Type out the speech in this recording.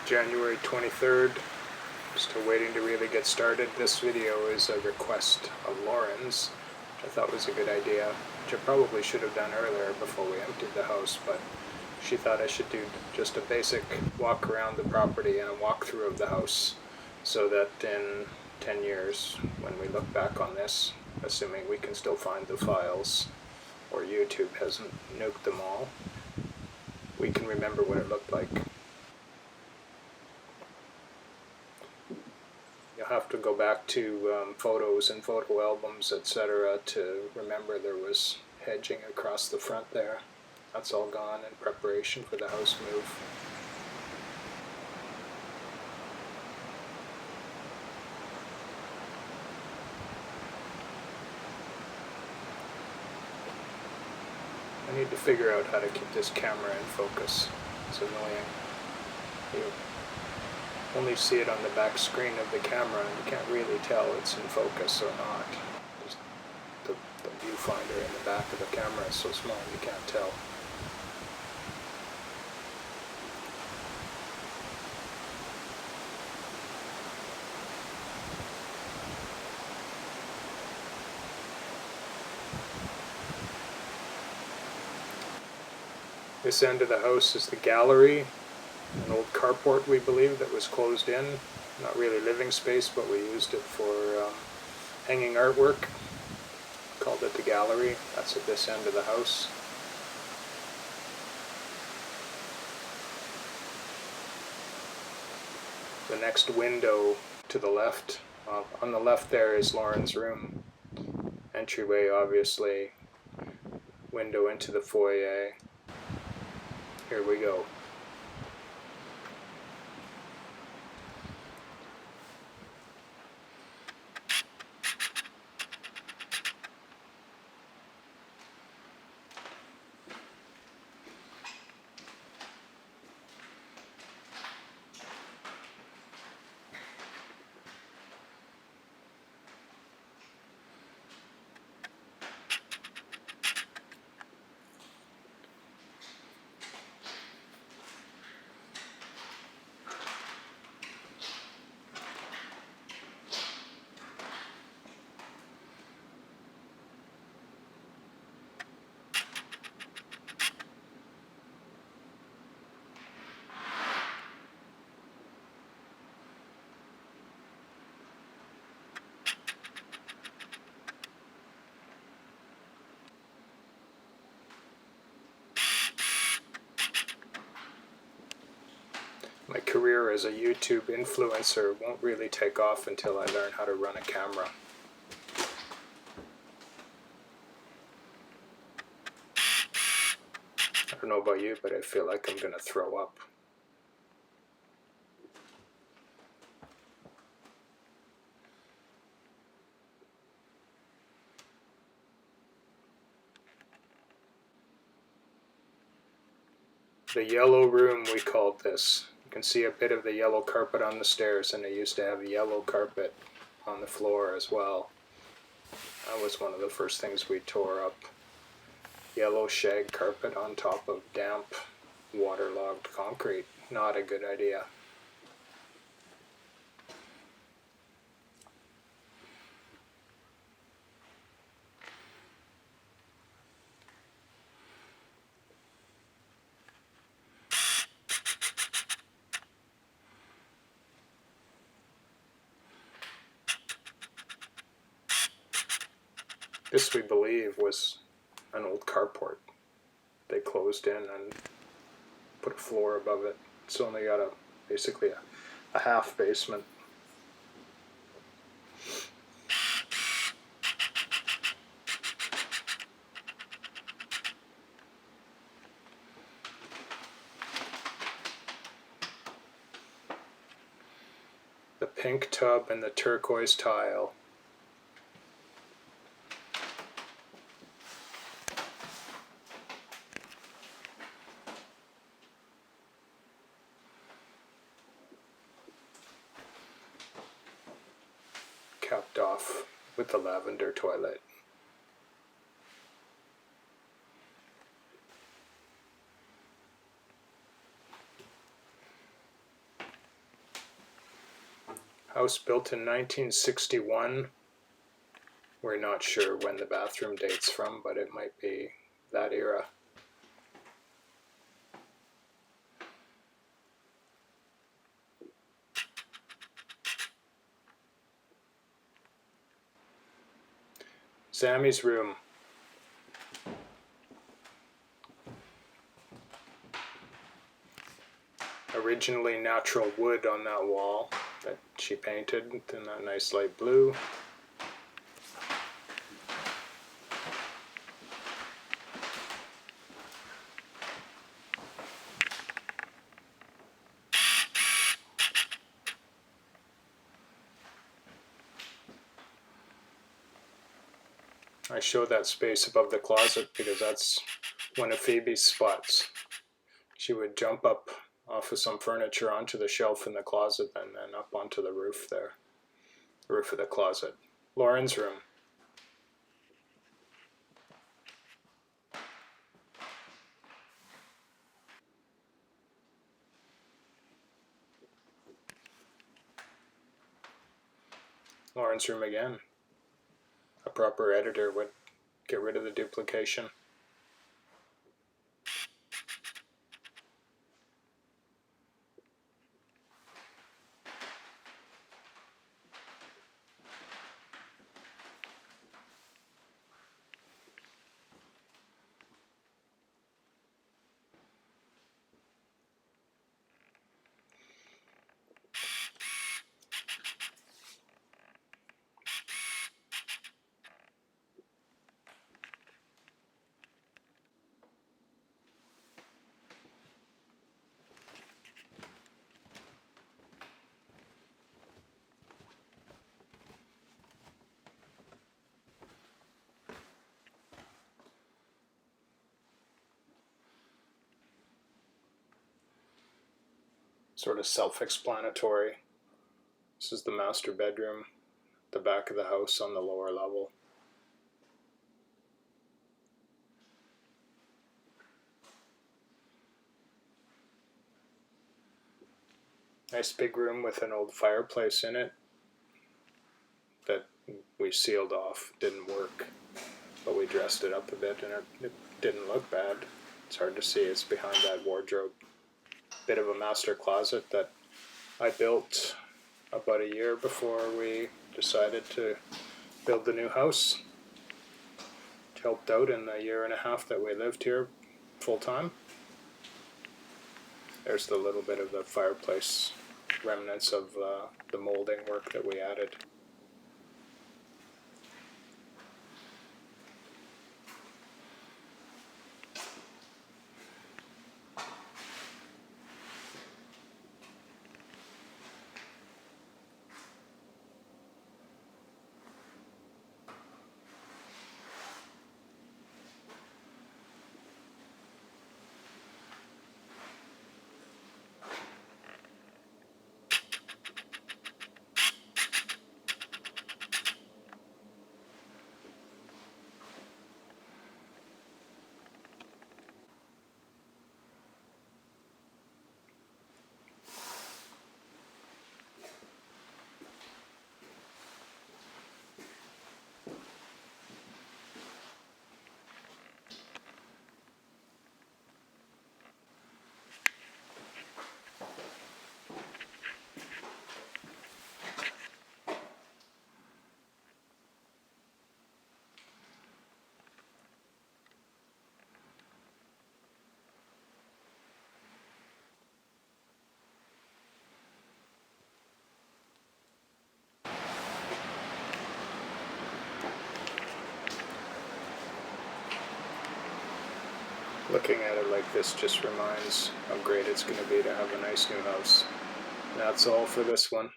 January 23rd. Still waiting to really get started. This video is a request of Lauren's, which I thought was a good idea, which I probably should have done earlier before we emptied the house, but she thought I should do just a basic walk around the property and a walkthrough of the house, so that in 10 years, when we look back on this, assuming we can still find the files, or YouTube hasn't nuked them all, we can remember what it looked like. You'll have to go back to photos and photo albums, etc. to remember there was hedging across the front there. That's all gone in preparation for the house move. I need to figure out how to keep this camera in focus. It's annoying. You only see it on the back screen of the camera and you can't really tell it's in focus or not. Just the viewfinder in the back of the camera is so small you can't tell. This end of the house is the gallery, an old carport we believe that was closed in. Not really living space, but we used it for hanging artwork. Called it the gallery. That's at this end of the house. The next window to the left, on the left there is Lauren's room. Entryway, obviously. Window into the foyer. Here we go. My career as a YouTube influencer won't really take off until I learn how to run a camera. I don't know about you, but I feel like I'm gonna throw up. The yellow room, we called this. You can see a bit of the yellow carpet on the stairs, and they used to have yellow carpet on the floor as well. That was one of the first things we tore up. Yellow shag carpet on top of damp, waterlogged concrete. Not a good idea. This, we believe, was an old carport. They closed in and put a floor above it. It's only got basically a half basement. The pink tub and the turquoise tile. Capped off with the lavender toilet. House built in 1961. We're not sure when the bathroom dates from, but it might be that era. Sammy's room. Originally natural wood on that wall that she painted in that nice light blue. I show that space above the closet because that's one of Phoebe's spots. She would jump up off of some furniture onto the shelf in the closet and then up onto the roof there. The roof of the closet. Lauren's room. Lauren's room again. A proper editor would get rid of the duplication. Sort of self-explanatory. This is the master bedroom, the back of the house on the lower level. Nice big room with an old fireplace in it that we sealed off. Didn't work, but we dressed it up a bit and it didn't look bad. It's hard to see, it's behind that wardrobe. Bit of a master closet that I built about a year before we decided to build the new house. It helped out in the year and a half that we lived here full time. There's the little bit of the fireplace remnants of the molding work that we added. Looking at it like this just reminds how great it's going to be to have a nice new house. And that's all for this one.